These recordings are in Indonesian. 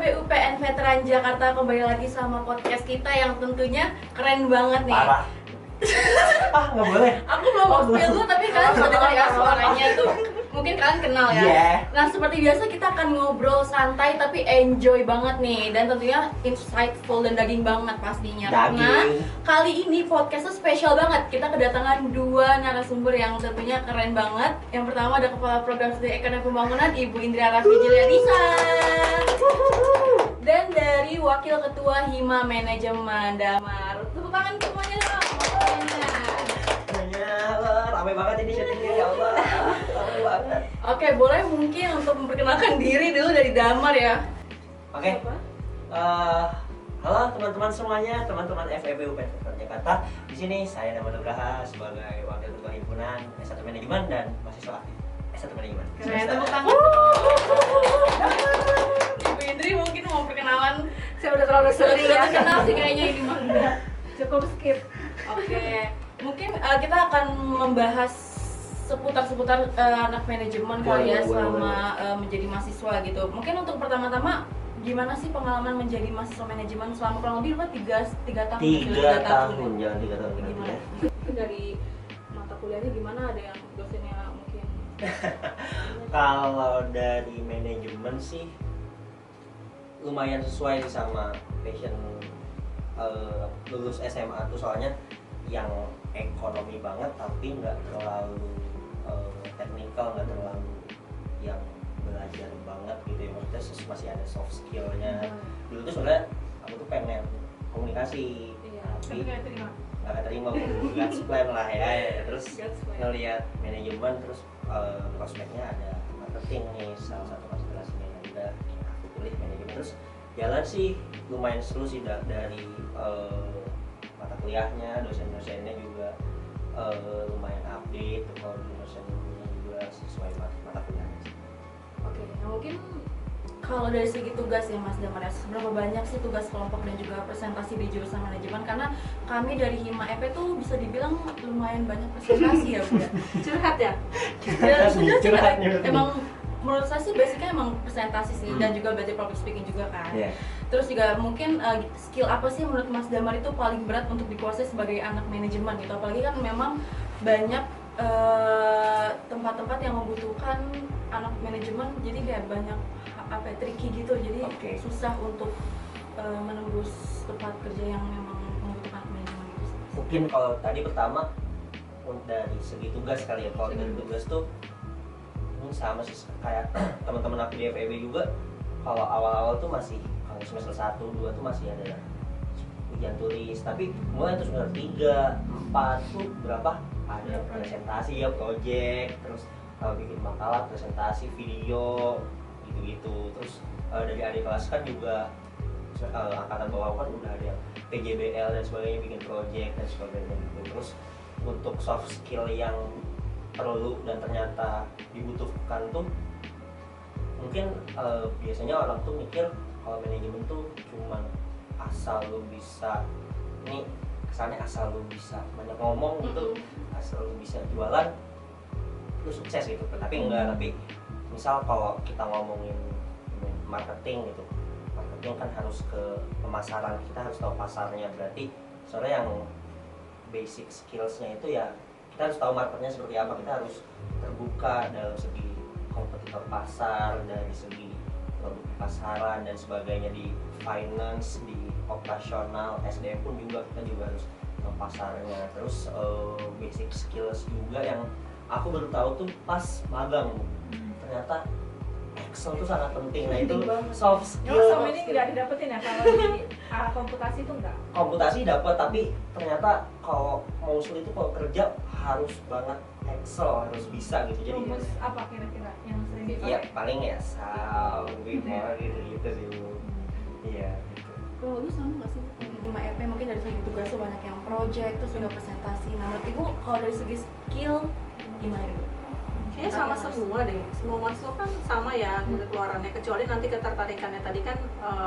FEB UPN Veteran Jakarta, kembali lagi sama podcast kita yang tentunya keren banget nih. Parah. Nggak boleh. Aku belum mau spill dulu, tapi kalian sudah dengar ya suaranya itu. Mungkin kalian kenal ya. Yeah. Nah, seperti biasa kita akan ngobrol santai tapi enjoy banget nih, dan tentunya insightful dan daging banget pastinya. Karena kali ini podcastnya spesial banget. Kita kedatangan dua narasumber yang tentunya keren banget. Yang pertama ada Kepala Program Studi Ekonomi Pembangunan Ibu Indra Raffi Julianisa. Dan dari Wakil Ketua Hima Manajemen Damar. Tepuk tangan semuanya dong. Ramai banget ini syutingnya, ya Allah. Ramai banget. Oke, boleh mungkin untuk memperkenalkan diri dulu dari Damar ya. Oke. Halo teman-teman semuanya, teman-teman FEB UPN Veteran Jakarta. Di sini saya Damar Nugraha sebagai Wakil Ketua Himpunan S1 Manajemen dan mahasiswa aktif S1 Manajemen. Keren, tepuk tangan. Ibu Indri mungkin mau perkenalan. Saya udah terlalu sering ya kenal sih kayaknya ini mah. Cukup skip. Oke, mungkin kita akan membahas seputar anak manajemen kali ya selama menjadi mahasiswa gitu. Mungkin untuk pertama-tama gimana sih pengalaman menjadi mahasiswa manajemen selama kurang lebih 3 tahun? 3 tahun, jangan 3 tahun. Gimana? Dari mata kuliahnya gimana, ada yang dosennya mungkin? Kalau dari manajemen sih lumayan sesuai sama passion lulus SMA tuh, soalnya yang ekonomi banget tapi nggak terlalu teknikal, nggak terlalu yang belajar banget gitu ya, maksudnya masih ada soft skillnya. Dulu tuh sebenarnya aku tuh pengen komunikasi, tapi nggak keterima, God's plan lah ya. Terus ngelihat manajemen, terus prospeknya ada marketing nih, salah satu konsentrasinya yang udah aku pilih manajemen. Terus jalan sih lumayan seru sih dari mata kuliahnya, dosen-dosennya juga lumayan update, kalau dosennya juga sesuai mata kuliahnya sih. Oke, nah mungkin kalau dari segi tugas ya Mas Damar, seberapa banyak sih tugas kelompok dan juga presentasi di jurusan manajemen? Karena kami dari Hima EP tuh bisa dibilang lumayan banyak presentasi ya Bu ya. Curhat ya? Ya sudah curhat. Emang menurut saya sih basicnya emang presentasi sih, dan juga belajar public speaking juga kan. Terus juga mungkin skill apa sih menurut Mas Damar itu paling berat untuk dikuasai sebagai anak manajemen gitu? Apalagi kan memang banyak tempat-tempat yang membutuhkan anak manajemen, jadi kayak banyak tricky gitu, jadi susah untuk menembus tempat kerja yang memang membutuhkan manajemen gitu sih. Mungkin kalau tadi pertama dari segi tugas kali ya, kalau dari tugas tuh sama sih kayak teman-teman aku di FEB juga. Kalau awal-awal tuh masih, kalau semester 1, 2 tuh masih ada ujian tulis, tapi mulai tuh semester 3, 4 tuh berapa ada presentasi ya, project, terus kalau bikin makalah, presentasi, video gitu-gitu. Terus dari adik kelas kan juga angkatan bawah kan udah ada yang PJBL dan sebagainya, bikin project dan sebagainya gitu. Terus untuk soft skill yang perlu dan ternyata dibutuhkan tuh mungkin biasanya orang tuh mikir kalau manajemen tuh cuman asal lu bisa, ini kesannya asal lu bisa banyak ngomong gitu, asal lu bisa jualan lu sukses gitu, tapi enggak. Tapi misal kalau kita ngomongin marketing gitu, marketing kan harus ke pemasaran, kita harus tahu pasarnya. Berarti soalnya yang basic skillsnya itu ya kita harus tahu marketnya seperti apa, kita harus terbuka dalam segi kompetitor pasar, dari segi produk pasaran dan sebagainya, di finance, di operasional, SDM pun juga kita juga harus tahu pasarnya. Terus basic skills juga yang aku baru tahu tuh pas magang, ternyata Excel tuh sangat penting. Nah itu soft skill. Selama ini nggak didapetin ya kalau di komputasi itu nggak? Komputasi dapat, tapi ternyata kalau mau sulit itu kalau kerja harus banget Excel, harus bisa gitu. Jadi rumus apa kira-kira yang sering dipakai? iya paling ya SAL, gitu sih Bu. Iya gitu. Kalau lu sama nggak sih? Hima EP mungkin dari segi tugas tuh banyak yang project, terus juga presentasi. Nah menurut Ibu kalau dari segi skill gimana Ibu? Kayaknya sama semua deh, semua mahasiswa kan sama ya keluarannya, kecuali nanti ketertarikannya. Tadi kan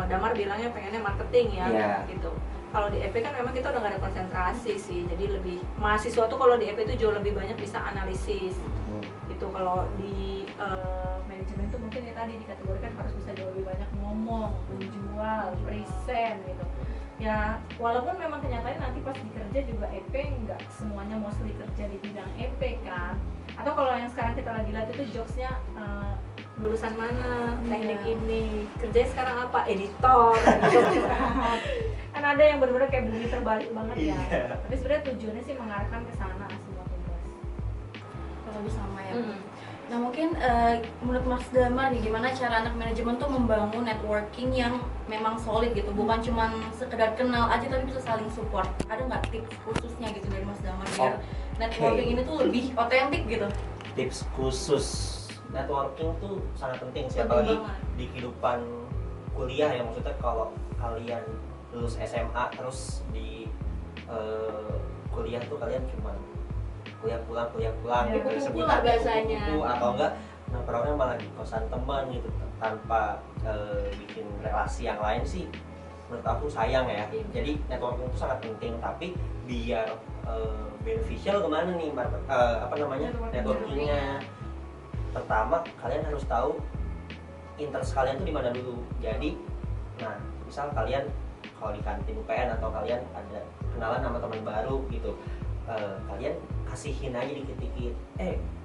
Damar bilangnya pengennya marketing ya, gitu. Kalau di EP kan memang kita udah gak ada konsentrasi sih, jadi lebih mahasiswa tuh kalau di EP tuh jauh lebih banyak bisa analisis gitu. Kalau di manajemen tuh mungkin ya tadi dikategorikan harus bisa jauh lebih banyak ngomong ngomong, menjual, present gitu. Ya walaupun memang kenyataannya nanti pas dikerja juga EP nggak semuanya mostly kerja di bidang EP kan. Atau kalau yang sekarang kita lagi lihat itu jokesnya lulusan mana, teknik ini, kerjanya sekarang apa, editor, kan ada yang benar-benar kayak bumi terbalik banget ya. Tapi sebenarnya tujuannya sih mengarahkan ke sana semua tugas. Kalau lebih sama ya. Nah mungkin menurut Mas Damar nih, gimana cara anak manajemen tuh membangun networking yang memang solid gitu, bukan cuma sekedar kenal aja tapi bisa saling support. Ada nggak tips khususnya gitu dari Mas Damar biar networking ini tuh lebih otentik gitu? Tips khusus networking tuh sangat penting sih, apalagi di kehidupan kuliah ya. Maksudnya kalau kalian lulus SMA terus di kuliah tuh kalian cuma kuliah pulang gitu, kupu-kupu lah biasanya, atau enggak nongkrongnya malah di kosan teman gitu tanpa bikin relasi yang lain sih, menurut aku sayang ya. Jadi networking itu sangat penting, tapi biar beneficial kemana nih networkingnya. Pertama kalian harus tahu interest kalian tuh di mana dulu. Jadi nah misal kalian kalau di kantin UPN atau kalian ada kenalan sama teman baru gitu, kalian kasihin aja dikit-dikit.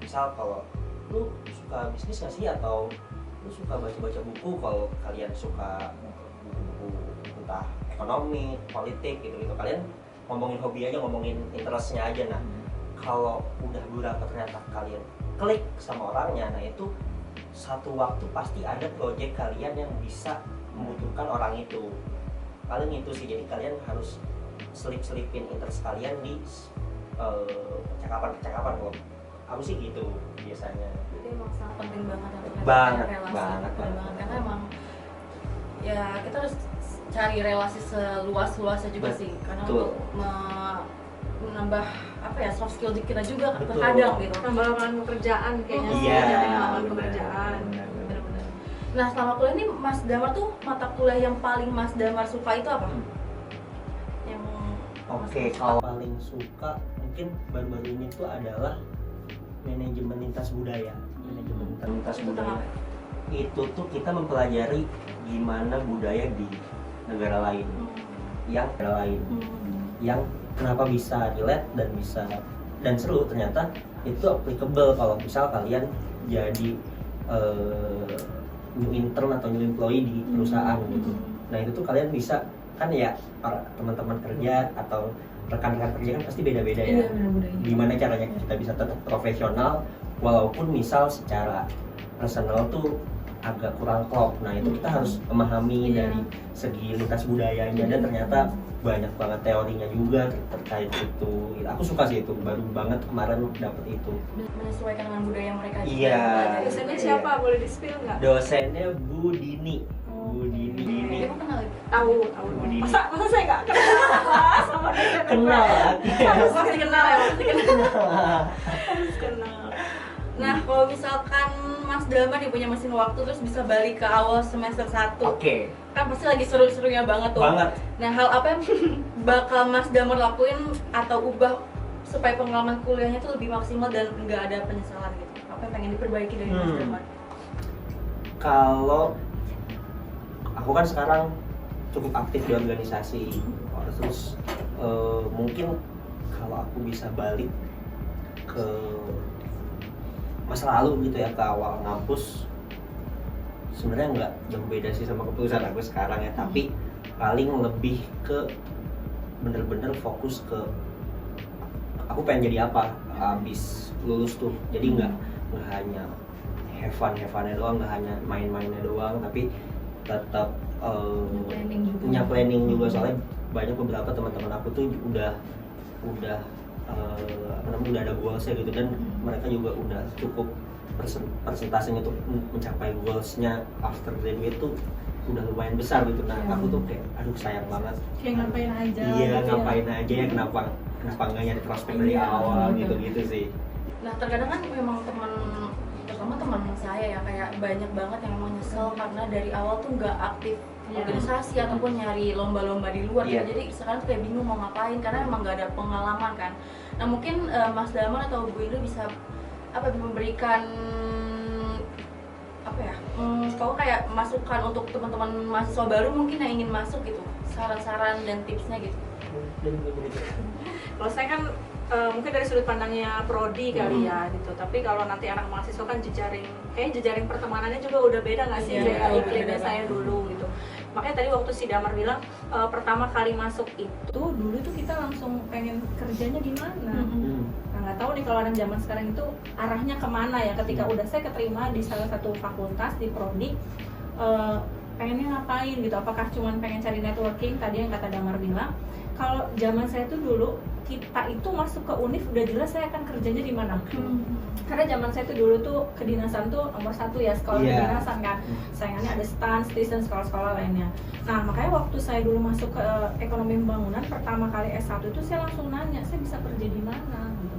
Misal kalau lu suka bisnis nggak sih, atau lu suka baca-baca buku, kalau kalian suka buku-buku entah ekonomi, politik gitu, kalian ngomongin hobi aja, ngomongin interestnya aja. Nah kalau udah beberapa ternyata kalian klik sama orangnya, nah itu satu waktu pasti ada project kalian yang bisa membutuhkan orang itu. Kalian itu sih, jadi kalian harus selip-selipin interest kalian di percakapan kok. Aku sih gitu biasanya. Jadi emang sangat penting banget untuk banget karena emang ya kita harus cari relasi seluas-luasnya juga sih, karena untuk menambah soft skill kita juga terkadang gitu. Tambah lapangan pekerjaan kayaknya. Iya, lapangan pekerjaan. Benar-benar. Nah selama kuliah ini Mas Damar tuh mata kuliah yang paling Mas Damar suka itu apa? Kalau paling suka mungkin baru-baru ini tuh adalah manajemen lintas budaya. Itu tuh kita mempelajari gimana budaya di negara lain, yang kenapa bisa relate dan seru. Ternyata itu applicable kalau misal kalian jadi new intern atau new employee di perusahaan gitu. Nah itu tuh kalian bisa kan ya, para teman-teman kerja atau rekan-rekan kerja kan pasti beda-beda ya. Gimana caranya kita bisa tetap profesional walaupun misal secara personal tuh agak kurang klop. Nah itu kita harus memahami dari segi lintas budayanya, dan ternyata banyak banget teorinya juga terkait itu. Aku suka sih itu, baru banget kemarin dapet itu. Menyesuaikan dengan budaya mereka. Iya. Dosennya siapa? Boleh di-spill nggak? Dosennya Bu Dini. Bu Dini. Kamu kenal itu? Tahu. Masa saya nggak kenal sama dia? Kenal. Harus dikenal ya, harus kenal. Nah, kalau misalkan Mas Damar nih punya mesin waktu terus bisa balik ke awal semester 1. Kan pasti lagi seru-serunya banget tuh. Nah, hal apa yang bakal Mas Damar lakuin atau ubah supaya pengalaman kuliahnya tuh lebih maksimal dan nggak ada penyesalan gitu? Apa yang pengen diperbaiki dari Mas Damar? Kalau aku kan sekarang cukup aktif di organisasi, terus mungkin kalau aku bisa balik ke masa lalu gitu ya, ke awal ngampus, sebenarnya nggak jauh beda sih sama keputusan aku sekarang ya, tapi paling lebih ke bener-bener fokus ke aku pengen jadi apa habis lulus tuh. Jadi nggak hanya have fun-nya doang, nggak hanya main-mainnya doang, tapi tetap punya planning juga. Soalnya banyak beberapa teman-teman aku tuh udah udah ada goalsnya gitu, dan mereka juga udah cukup persentasenya untuk mencapai goalsnya after graduate tuh udah lumayan besar gitu. Nah aku tuh kayak aduh sayang banget, kayak ngapain aja. Iya gitu ngapain aja ya, kenapa nggak nyari prospek dari awal gitu sih. Nah terkadang kan memang terutama teman saya ya, kayak banyak banget yang memang nyesel karena dari awal tuh nggak aktif organisasi ataupun nyari lomba-lomba di luar gitu. Jadi sekarang tuh kayak bingung mau ngapain karena emang nggak ada pengalaman kan. Nah mungkin Mas Damar atau Bu Indri bisa memberikan Kalau kayak masukan untuk teman-teman mahasiswa baru mungkin yang ingin masuk gitu, saran-saran dan tipsnya gitu. Kalau saya kan mungkin dari sudut pandangnya prodi kali ya gitu, tapi kalau nanti anak mahasiswa kan jejaring pertemanannya juga udah beda nggak sih kayak iklimnya saya dulu gitu. Makanya tadi waktu si Damar bilang pertama kali masuk itu dulu tuh kita langsung pengen kerjanya di mana. Nah nggak tahu nih kalau anak zaman sekarang itu arahnya kemana ya, ketika udah saya keterima di salah satu fakultas di prodi, pengennya ngapain gitu, apakah cuman pengen cari networking tadi yang kata Damar bilang. Kalau zaman saya tuh dulu kita itu masuk ke univ udah jelas saya akan kerjanya di mana. Karena zaman saya tuh dulu tuh kedinasan tuh nomor 1 ya, sekolah kedinasan kan. Saingannya ada STAN, STIS dan sekolah-sekolah lainnya. Nah makanya waktu saya dulu masuk ke ekonomi pembangunan pertama kali S1 itu saya langsung nanya saya bisa kerja di mana gitu.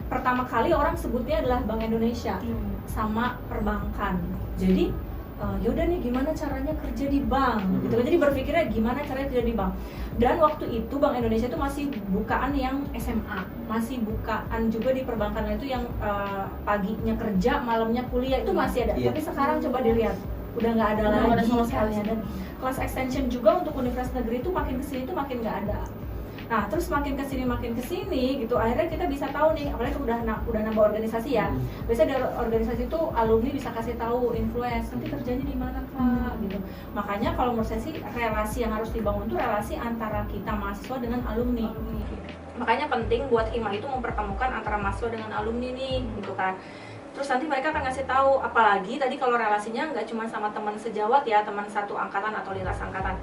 Pertama kali orang sebutnya adalah Bank Indonesia sama perbankan. Jadi yaudah nih gimana caranya kerja di bank gitu. Jadi berpikirnya gimana caranya kerja di bank. Dan waktu itu Bank Indonesia itu masih bukaan yang SMA, masih bukaan juga di perbankan itu yang paginya kerja, malamnya kuliah itu masih ada. Tapi sekarang coba dilihat udah nggak ada lagi sama sekali. Dan kelas extension juga untuk universitas negeri itu makin kesini itu makin nggak ada. Nah terus makin kesini gitu, akhirnya kita bisa tahu nih, apalagi udah nambah organisasi ya. Biasanya dari organisasi itu alumni bisa kasih tahu influence nanti kerjanya di mana Kak gitu. Makanya kalau menurut saya sih relasi yang harus dibangun tuh relasi antara kita mahasiswa dengan alumni. Makanya penting buat HIMA itu mempertemukan antara mahasiswa dengan alumni nih gitu kan. Terus nanti mereka akan ngasih tahu, apalagi tadi kalau relasinya nggak cuma sama teman sejawat ya, teman satu angkatan atau lintas angkatan,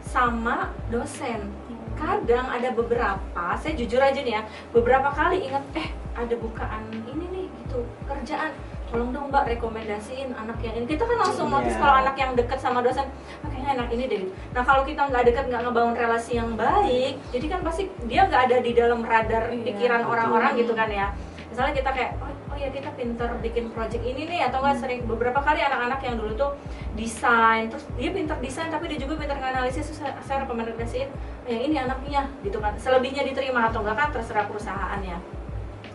sama dosen. Kadang ada beberapa, saya jujur aja nih ya, beberapa kali ingat ada bukaan ini nih gitu, kerjaan, tolong dong Mbak rekomendasiin anak yang ini. Kita kan langsung notice kalau anak yang dekat sama dosen, kayaknya anak ini deh. Nah kalau kita nggak dekat, nggak ngebangun relasi yang baik, jadi kan pasti dia nggak ada di dalam radar pikiran orang-orang gitu kan ya. Misalnya kita kayak oh ya kita pinter bikin project ini nih, atau nggak sering beberapa kali anak-anak yang dulu tuh desain, terus dia pinter desain tapi dia juga pinter nganalisis, saya rekomendasiin yang ini anaknya gitu kan. Selebihnya diterima atau enggak kan terserah perusahaannya.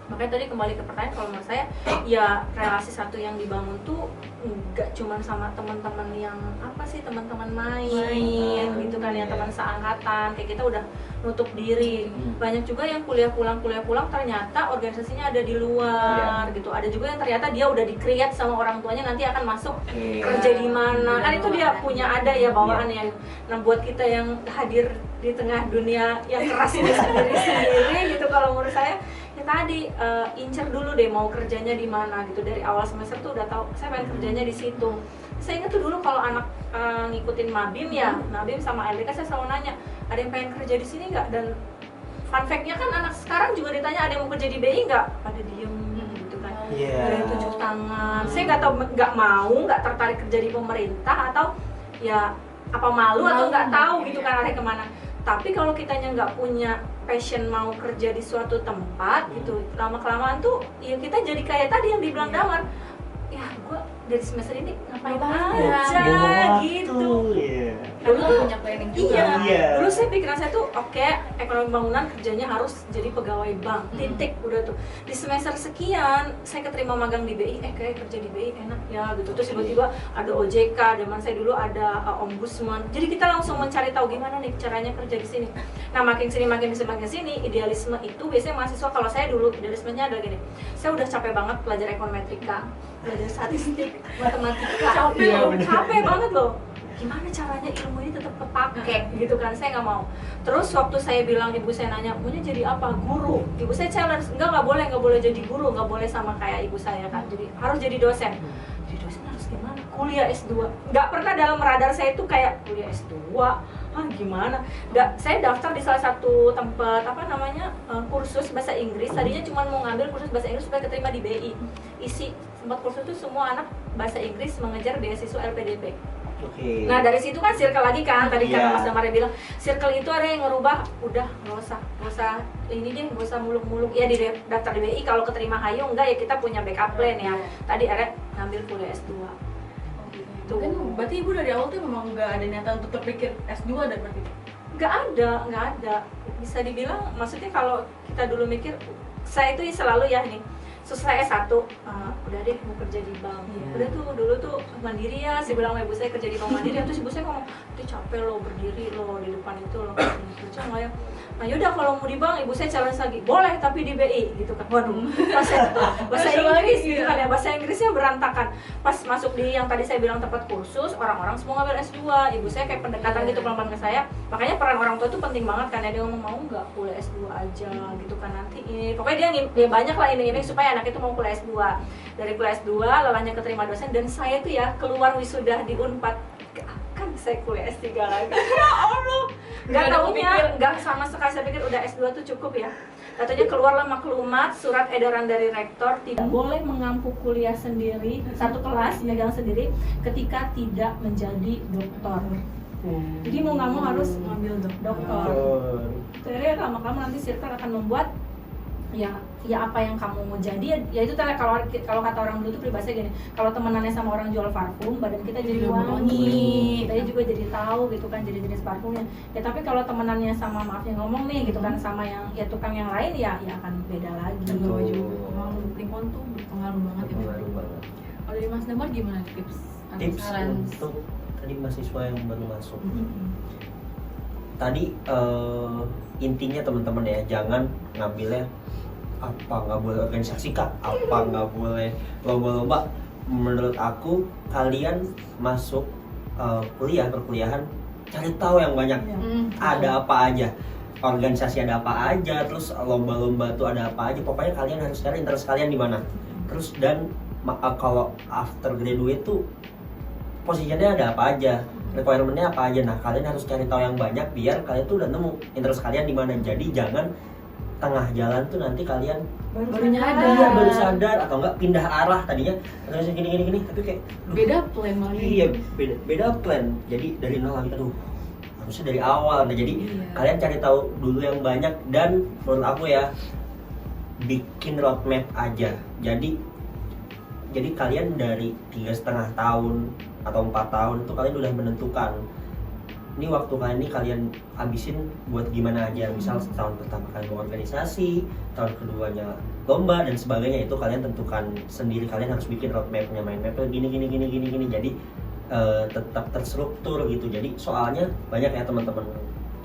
Makanya tadi kembali ke pertanyaan, kalau menurut saya ya relasi satu yang dibangun tuh nggak cuma sama teman-teman yang apa sih, teman-teman main gitu kan ya, teman seangkatan kayak kita udah nutup diri. Banyak juga yang kuliah pulang ternyata organisasinya ada di luar gitu. Ada juga yang ternyata dia udah di-create sama orang tuanya nanti akan masuk kerja di mana. Kan itu dia punya ada ya bawaannya. Nah buat kita yang hadir di tengah dunia yang keras ini sendiri gitu, kalau menurut saya ya tadi incer dulu deh mau kerjanya di mana gitu. Dari awal semester tuh udah tahu saya pengen kerjanya di situ. Saya ingat tuh dulu kalau anak ngikutin Mabim ya, Mabim sama LDK saya selalu nanya, ada yang pengen kerja di sini nggak? Dan fun fact-nya kan anak sekarang juga ditanya ada yang mau kerja di BI nggak? Pada diem gitu kan, ada yang tunjuk tangan. Saya nggak tahu, nggak tertarik kerja di pemerintah atau ya apa malu atau nggak tahu gitu kan arahnya kemana. Tapi kalau kitanya nggak punya passion mau kerja di suatu tempat gitu, lama-kelamaan tuh ya kita jadi kayak tadi yang dibilang Damar, ya gue dari semester ini ngapain aja gitu. Dulu punya planning juga. Dulu saya pikiran saya tuh oke, ekonomi bangunan kerjanya harus jadi pegawai bank, titik udah tuh. Di semester sekian saya keterima magang di BI, kayak kerja di BI enak ya gitu. Terus tiba-tiba ada OJK, zaman saya dulu ada ombudsman. Jadi kita langsung mencari tahu gimana nih caranya kerja di sini. Nah makin sini idealisme itu biasanya mahasiswa, kalau saya dulu idealismenya adalah gini, saya udah capek banget belajar ekonometrika, belajar statistik, matematika, capek banget loh. Gimana caranya ilmu ini tetap kepake gitu kan, saya nggak mau. Terus waktu saya bilang, ibu saya nanya maunya jadi apa, guru. Ibu saya challenge, nggak boleh jadi guru, nggak boleh sama kayak ibu saya kan, jadi harus jadi dosen. Jadi dosen harus gimana, kuliah S2. Nggak pernah dalam radar saya itu kayak kuliah S2 gimana. Saya daftar di salah satu tempat kursus bahasa Inggris. Tadinya cuma mau ngambil kursus bahasa Inggris supaya keterima di BI. Isi tempat kursus itu semua anak bahasa Inggris mengejar beasiswa LPDP. Nah dari situ kan circle lagi kan, tadi kan Mas Damar bilang circle itu ada yang ngerubah, udah nggak usah ini deh, nggak usah muluk-muluk ya di daftar di BI, kalau keterima hayu enggak ya kita punya backup plan ya. Tadi ada ngambil kuliah S2. Kan berarti ibu dari awal tuh memang nggak ada niatan untuk terpikir S2 dan berarti? Nggak ada. Bisa dibilang, maksudnya kalau kita dulu mikir, saya itu selalu ya nih, selesai S1, udah deh mau kerja di bank. Udah tuh dulu tuh mandiri ya, saya bilang sama ibu saya kerja di bank mandiri. Terus ibu saya ngomong, nanti capek lo berdiri lo di depan itu lo kerja nggak ya. Nah yaudah kalau mau di bank, ibu saya challenge lagi, boleh tapi di BI gitu kan. Waduh, bahasa Inggris gitu kan ya, bahasa Inggrisnya berantakan. Pas masuk di yang tadi saya bilang tempat kursus, orang-orang semua ngambil S2. Ibu saya kayak pendekatan gitu pelan-pelan ke saya. Makanya peran orang tua itu penting banget kan ya, dia ngomong mau nggak kuliah S2 aja gitu kan nanti ini. Pokoknya dia banyak lah ini supaya anak itu mau kuliah S2. Dari kuliah S2, lelahnya keterima dosen, dan saya tuh ya keluar wisuda di Unpad, kan saya kuliah S3 lagi. Ya Allah, nggak taunya, nggak sama sekali saya pikir udah S2 tuh cukup ya. Katanya keluarlah maklumat, surat edaran dari rektor, tidak boleh mengampu kuliah sendiri, satu kelas, megang sendiri, ketika tidak menjadi dokter. Jadi mau nggak mau harus ngambil dokter. Jadi lama-lama nanti circle akan membuat ya apa yang kamu mau jadi ya itu tadi kalau kata orang dulu tuh peribahasanya gini, kalau temenannya sama orang jual parfum badan kita jadi wangi, tadi juga jadi tahu gitu kan jadi jenis parfumnya ya. Tapi kalau temenannya sama maafnya ngomong nih gitu kan sama yang ya tukang yang lain ya akan beda lagi. Pengaruh lingkungan tuh berpengaruh banget ya. Kalau dari Mas Damar gimana tips saran untuk tadi mahasiswa yang baru masuk? Tadi intinya teman-teman ya, jangan ngambilnya apa nggak boleh organisasi kak, apa nggak boleh lomba-lomba. Menurut aku kalian masuk perkuliahan cari tahu yang banyak. Ada apa aja, organisasi ada apa aja, terus lomba-lomba tuh ada apa aja. Pokoknya kalian harus cari interest kalian di mana. Terus dan kalau after graduate tuh posisinya ada apa aja, requirement-nya apa aja. Nah kalian harus cari tahu yang banyak biar kalian tuh udah nemu interest kalian di mana. Jadi jangan tengah jalan tuh nanti kalian baru sadar atau enggak pindah arah, tadinya gini tapi kayak beda plan malah. Iya, beda plan. Jadi dari nol lagi, harusnya dari awal. Nah jadi kalian cari tahu dulu yang banyak, dan menurut aku ya bikin roadmap aja. Jadi kalian dari 3,5 tahun atau 4 tahun tuh kalian udah menentukan ini waktu kalian ini kalian habisin buat gimana aja. Misal tahun pertama kalian mau organisasi, tahun keduanya lomba dan sebagainya, itu kalian tentukan sendiri. Kalian harus bikin roadmapnya, mind mapnya gini. Jadi tetap terstruktur gitu. Jadi soalnya banyak ya teman-teman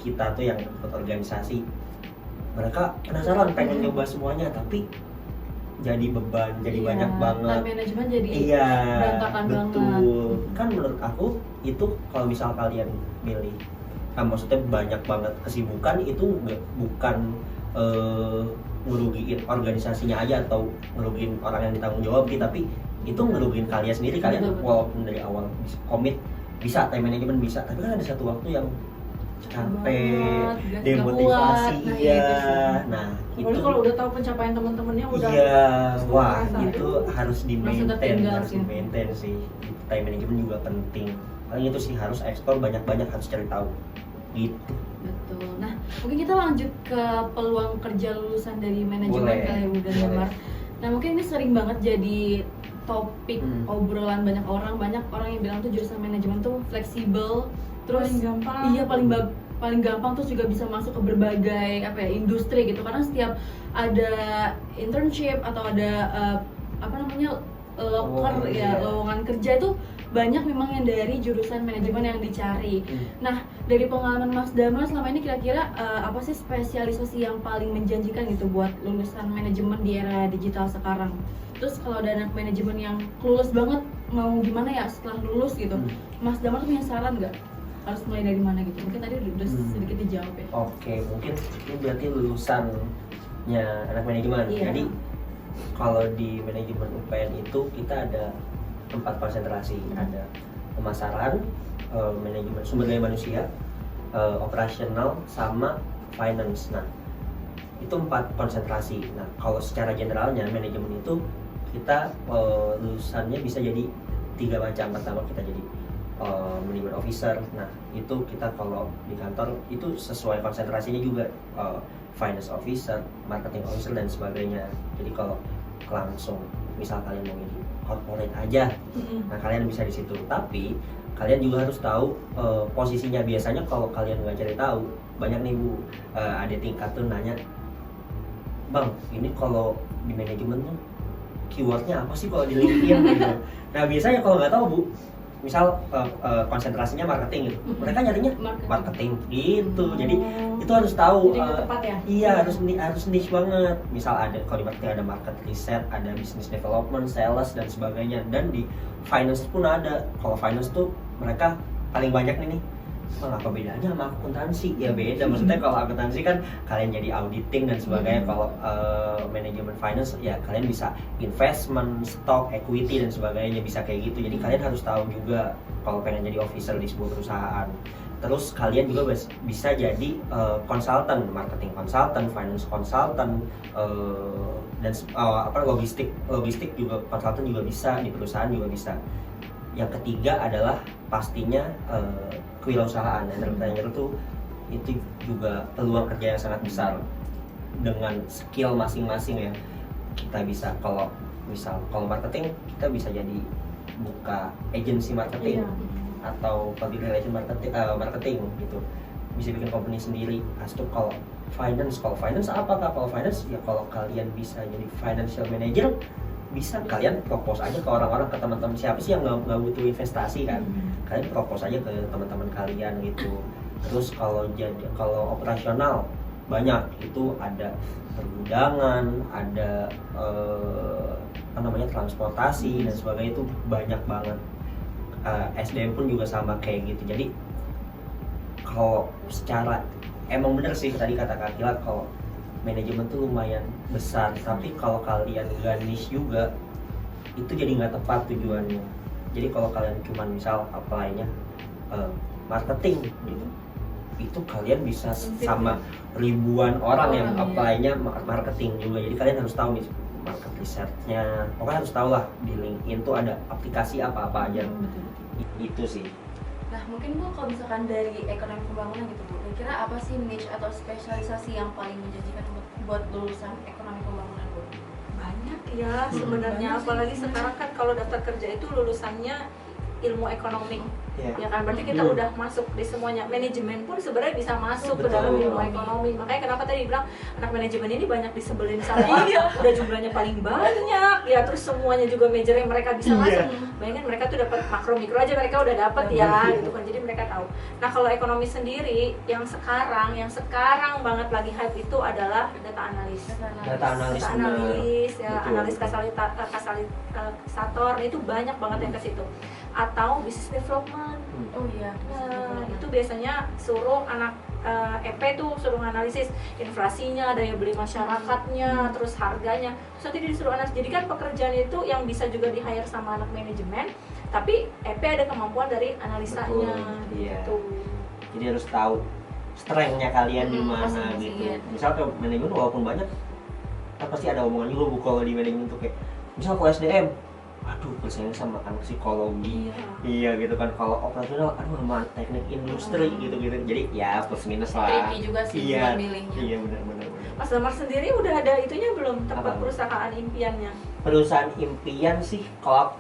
kita tuh yang ikut organisasi, mereka penasaran pengen nyoba semuanya tapi jadi beban, jadi banyak banget. Time management jadi berantakan banget. Betul. Kan menurut aku itu kalau misal kalian milih, maksudnya banyak banget kesibukan, itu bukan ngerugiin organisasinya aja atau ngerugiin orang yang ditanggung jawab, tapi itu ngerugiin kalian sendiri. Kalian walaupun dari awal komit bisa, time management bisa, tapi kan ada satu waktu yang capek, demotivasi nah itu kalau udah tahu pencapaian teman-temannya udah wah itu harus di maintain sih. Time management juga penting. Paling itu sih, harus explore banyak-banyak, harus cari tahu gitu. Betul. Nah mungkin kita lanjut ke peluang kerja lulusan dari manajemen kali ya Bu Damar. Nah mungkin ini sering banget jadi topik obrolan banyak orang yang bilang tuh jurusan manajemen tuh fleksibel, terus paling gampang terus juga bisa masuk ke berbagai industri gitu, karena setiap ada internship atau ada lowongan kerja itu banyak memang yang dari jurusan manajemen yang dicari. Nah dari pengalaman Mas Damar selama ini kira-kira apa sih spesialisasi yang paling menjanjikan gitu buat lulusan manajemen di era digital sekarang? Terus kalau ada anak manajemen yang lulus banget mau gimana ya setelah lulus gitu, Mas Damar tuh punya saran nggak? Harus mulai dari mana gitu? Mungkin tadi udah sedikit dijawab ya. Oke, mungkin ini berarti lulusannya anak manajemen. Jadi kalau di manajemen UPN itu kita ada 4 konsentrasi. Ada pemasaran, manajemen sumber daya manusia, operasional, sama finance. Nah itu 4 konsentrasi. Nah kalau secara generalnya manajemen itu kita lulusannya bisa jadi 3 macam. Pertama kita jadi manajemen officer. Nah itu kita kalau di kantor itu sesuai konsentrasinya juga, finance officer, marketing officer dan sebagainya. Jadi kalau langsung misal kalian mau jadi corporate aja, nah kalian bisa di situ. Tapi kalian juga harus tahu posisinya. Biasanya kalau kalian nggak cari tahu, banyak nih Bu, ada tingkat tuh nanya, Bang ini kalau di manajemen tuh keywordnya apa sih kalau di LinkedIn gitu. Nah biasanya kalau nggak tahu Bu, misal konsentrasinya marketing gitu, mereka nyarinya marketing gitu. Jadi itu harus tahu. Jadi tepat ya? Iya, harus niche banget. Misal ada kalau di marketing ada market research, ada business development, sales dan sebagainya. Dan di finance pun ada. Kalau finance tuh mereka paling banyak nih. Apa bedanya sama akuntansi? Ya beda. Maksudnya kalau akuntansi kan kalian jadi auditing dan sebagainya. Kalau manajemen finance ya kalian bisa investment, stock, equity dan sebagainya, bisa kayak gitu. Jadi kalian harus tahu juga kalau pengen jadi officer di sebuah perusahaan. Terus kalian juga bisa jadi konsultan, marketing konsultan, finance konsultan, dan logistik juga konsultan juga bisa, di perusahaan juga bisa. Yang ketiga adalah pastinya kewirausahaan. Entrepreneur itu juga peluang kerja yang sangat besar dengan skill masing-masing ya. Kita bisa kalau marketing kita bisa jadi buka agency marketing. Atau public relation marketing gitu, bisa bikin company sendiri. Kalau finance apa Kak? Kalau finance ya kalau kalian bisa jadi financial manager, bisa kalian propose aja ke orang-orang, ke teman-teman siapa sih yang nggak butuh investasi kan, kalian propose aja ke teman-teman kalian gitu. Terus kalau operasional banyak, itu ada pergudangan, ada transportasi dan sebagainya, itu banyak banget. SDM pun juga sama kayak gitu. Jadi kalau secara emang bener sih tadi kata Kak Kila, kalau manajemen tuh lumayan besar, tapi kalau kalian gak niche juga itu jadi nggak tepat tujuannya. Jadi kalau kalian cuman misal apply-nya marketing gitu, itu kalian bisa sama ribuan orang yang apply-nya marketing juga. Jadi kalian harus tahu nih market research-nya, pokoknya harus tahu lah di LinkedIn tuh ada aplikasi apa-apa aja. Itu sih. Nah mungkin Bu, kalau misalkan dari ekonomi pembangunan gitu Bu, kira-kira apa sih niche atau spesialisasi yang paling menjanjikan buat lulusan ekonomi pembangunan Bu? Banyak ya sebenarnya, apalagi sekarang kan kalau daftar kerja itu lulusannya ilmu ekonomi. Ya kan, berarti kita udah masuk di semuanya. Manajemen pun sebenarnya bisa masuk ke dalam ilmu ekonomi. Makanya kenapa tadi bilang anak manajemen ini banyak disebelin sama orang, udah jumlahnya paling banyak ya, terus semuanya juga major yang mereka bisa masuk. Bayangin mereka tuh dapat makro mikro aja mereka udah dapat ya gitu kan. Jadi mereka tahu. Nah, kalau ekonomi sendiri yang sekarang banget lagi hype itu adalah data analis ya, analis kasalisator itu banyak banget yang ke situ. Atau business development. Oh iya. Nah, itu biasanya suruh anak EP tuh suruh analisis inflasinya, daya beli masyarakatnya, terus harganya. Terus nanti disuruh analisis. Jadi kan pekerjaan itu yang bisa juga di-hire sama anak manajemen, tapi EP ada kemampuan dari analisanya gitu. Jadi harus tahu strength-nya kalian di mana gitu. Misal ke manajemen walaupun banyak, kan pasti ada omongan juga Bu kalau di manajemen tuh kayak misal ke SDM, aduh bersaing sama anak psikologi, iya gitu kan. Kalau operasional, aduh sama teknik industri gitu. Jadi ya plus minus lah. Tricky juga sih buat milihnya. Iya benar. Mas Damar sendiri udah ada itunya belum, tempat perusahaan impiannya? Perusahaan impian sih, kalau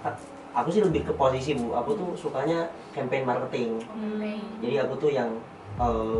aku sih lebih ke posisi Bu. Aku tuh sukanya campaign marketing. Jadi aku tuh yang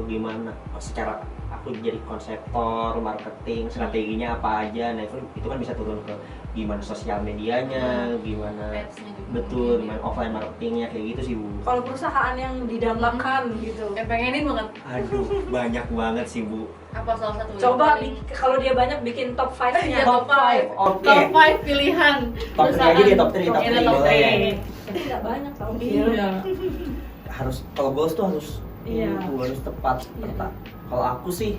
gimana secara aku jadi konseptor marketing, strateginya apa aja. Nah itu kan bisa turun ke gimana sosial medianya, gimana betul, gimana offline marketingnya, kayak gitu sih Bu. Kalau perusahaan yang didambakan gitu, yang pengenin banget. Aduh banyak banget sih Bu. Apa salah satu? Coba kalau dia banyak bikin top 5-nya. Top 5. Oke. Top 5 pilihan. Top 3 aja deh, top 3. Top 3. Tapi nggak banyak tau. Iya. Harus kalau goals tuh harus tepat. Kalau aku sih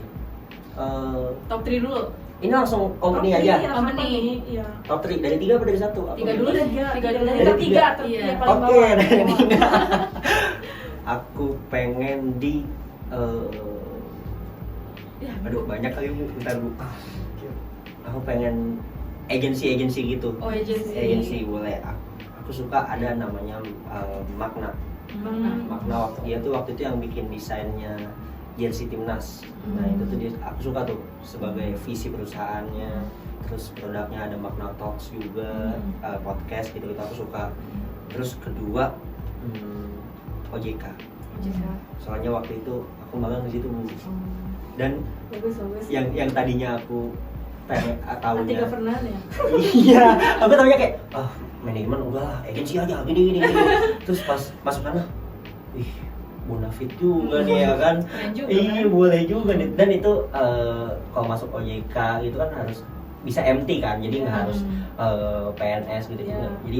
top 3 dulu. Ini langsung company aja. Company. Iya. Top 3 dari 3 apa dari 1? 3 dulu deh. 3 dulu. Dari 3. Iya. Oke, dari 3. Aku pengen di aduh banyak kali Bu, bentar Bu. Aku pengen agensi gitu. Oh, agensi boleh. Aku suka ada namanya Magna waktu itu yang bikin desainnya jersey timnas. Nah itu tuh aku suka tuh sebagai visi perusahaannya. Terus produknya ada Magna Talks juga, podcast gitu aku suka. Terus kedua OJK. Soalnya waktu itu aku magang di situ Bu. Dan bagus. yang tadinya aku pengen taunya Tiga pernah ya. iya aku taunya kayak manajemen udahlah agensi aja gini. Terus pas masuk sana bonafit juga nih ya kan. Iya boleh juga nih. Dan itu kalau masuk OJK gitu kan harus bisa MT kan, jadi nggak harus PNS gitu juga. Jadi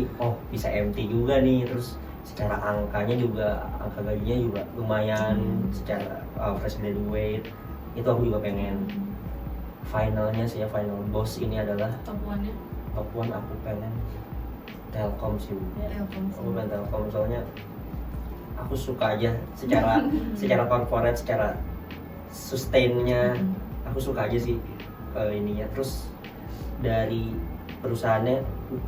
bisa MT juga nih. Terus secara angkanya juga, angka gajinya juga lumayan secara fresh graduate. Itu aku juga pengen. Finalnya sih ya, final boss ini adalah top one aku pengen Telkom sih. Aku pengen Telkom soalnya aku suka aja secara corporate, secara sustainnya aku suka aja sih ininya. Terus dari perusahaannya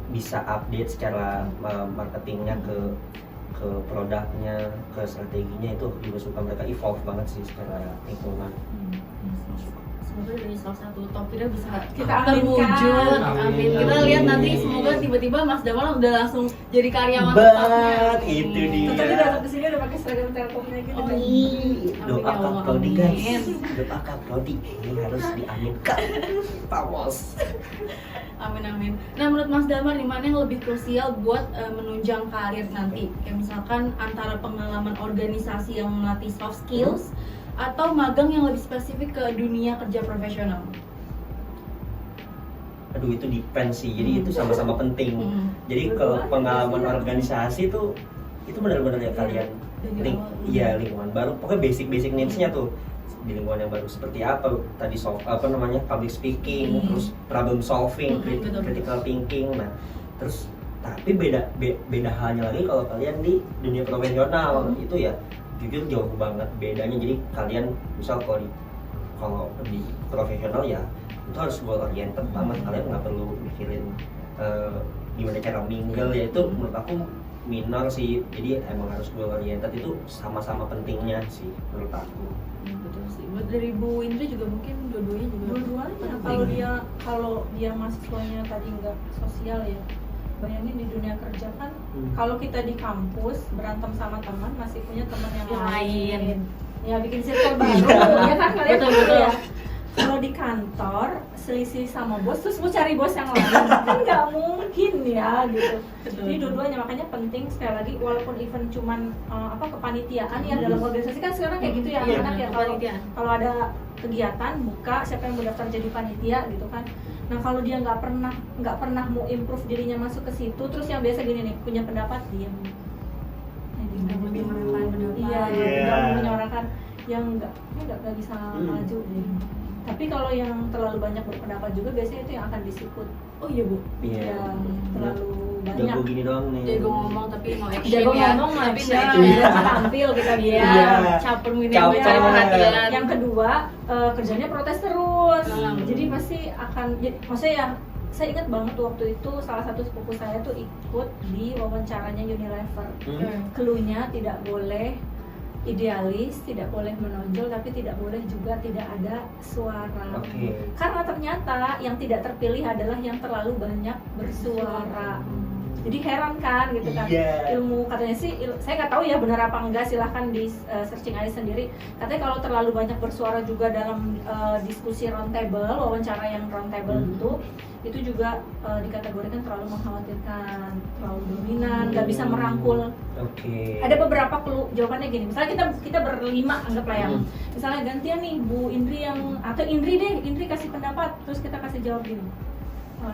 bisa update secara marketingnya ke produknya, ke strateginya, itu aku juga suka. Mereka evolve banget sih secara lingkungan. Semoga dari salah satu top leader bisa Kita terwujud. Amin. Kita lihat nanti semoga tiba-tiba Mas Damar udah langsung jadi karyawan tetapnya. Itu dia. Tadi datang ke sini udah pakai seragam Telkomnya gitu. Doakan Prodi guys. Doakan Prodi. Ini harus diaminkan. Pak Bos. Amin. Nah, menurut Mas Damar nih, mana yang lebih krusial buat menunjang karir nanti? Kayak misalkan antara pengalaman organisasi yang melatih soft skills atau magang yang lebih spesifik ke dunia kerja profesional? Aduh, itu depend sih. Jadi itu sama-sama penting. Jadi kalau pengalaman organisasi itu benar-benar ya kalian lingkungan baru. Pokoknya basic needs-nya tuh di lingkungan yang baru seperti apa tadi public speaking, terus problem solving, critical thinking. Nah, terus tapi beda halnya lagi kalau kalian di dunia profesional. Itu ya jujur jauh banget bedanya. Jadi kalian misal kalau di profesional ya itu harus goal oriented banget. Kalian nggak perlu mikirin gimana cara mingle, ya itu menurut aku minor sih. Jadi emang harus goal oriented, itu sama-sama pentingnya sih menurut aku. Betul sih. Buat dari Bu Indri juga mungkin dua-duanya juga. Dua-duanya kalau dia mahasiswanya tadi nggak sosial ya. Bayangin di dunia kerja kan, kalau kita di kampus berantem sama teman masih punya teman yang lain. Ya bikin circle baru, ya kan kalian betul ya. Kalau di kantor selisih sama bos, terus mau cari bos yang lain kan nggak mungkin ya gitu. Jadi dua-duanya makanya penting sekali lagi, walaupun event cuman kepanitiaan ya dalam organisasi kan sekarang kayak gitu ya anak-anak ya, kalau ada kegiatan buka siapa yang mau daftar jadi panitia gitu kan. Nah kalau dia nggak pernah mau improve dirinya masuk ke situ, terus yang biasa gini nih, punya pendapat diam. Nggak menyuarakan pendapat. Iya, nggak menyuarakan, yang nggak bisa maju deh. Tapi kalau yang terlalu banyak berpendapat juga biasanya itu yang akan disikut. Oh iya Bu. Yang terlalu banyak. Jago gini doang nih. Jago ngomong tapi no action. Jago ya. ngomong tapi action. no action. Tampil kita dia. Caper Caper. perhatian. Yang kedua kerjanya protes terus. Jadi pasti akan, maksudnya ya saya ingat banget waktu itu salah satu sepupu saya tuh ikut di wawancaranya Unilever. Cluenya tidak boleh idealis, tidak boleh menonjol, tapi tidak boleh juga tidak ada suara. Karena ternyata yang tidak terpilih adalah yang terlalu banyak bersuara. Jadi heran kan gitu kan. Ilmu katanya sih, saya nggak tahu ya benar apa enggak, silahkan di searching aja sendiri. Katanya kalau terlalu banyak bersuara juga dalam diskusi roundtable, wawancara yang roundtable itu juga dikategorikan terlalu mengkhawatirkan, terlalu dominan, nggak bisa merangkul. Ada beberapa jawabannya gini, misalnya kita berlima anggaplah ya, misalnya gantian nih Bu Indri atau Indri kasih pendapat, terus kita kasih jawab gini.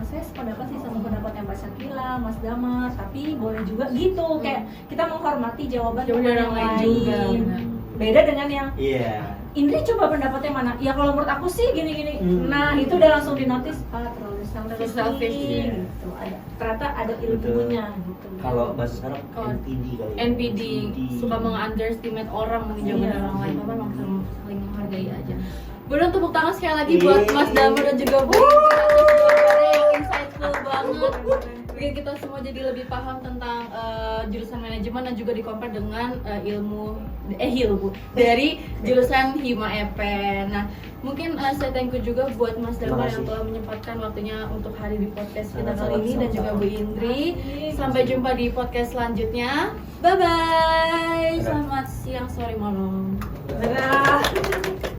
Saya sependapat sih sama pendapatnya Mbak Syakila, Mas Damar, tapi boleh juga gitu, kayak kita menghormati jawaban yang lain juga. Beda dengan yang Indri coba pendapatnya mana? Ya kalau menurut aku sih gini-gini. Nah itu udah langsung dinotis, terlalu selfish gitu. Ternyata ada ilmunya gitu. Kalau bahasa sekarang NPD kali. NPD suka meng-underestimate orang, menjauhkan orang lain. Tapi memang saling menghargai aja. Boleh tepuk tangan sekali lagi buat Mas Damar dan juga Bu. Insightful banget. Bikin kita semua jadi lebih paham tentang jurusan manajemen dan juga di-compare dengan ilmu dari jurusan Hima EP. Nah, mungkin saya thank you juga buat Mas Damar yang telah menyempatkan waktunya untuk hari di podcast kita kali ini, dan juga Bu Indri. Sampai jumpa di podcast selanjutnya. Bye bye. Selamat siang, sore, malam. Dadah.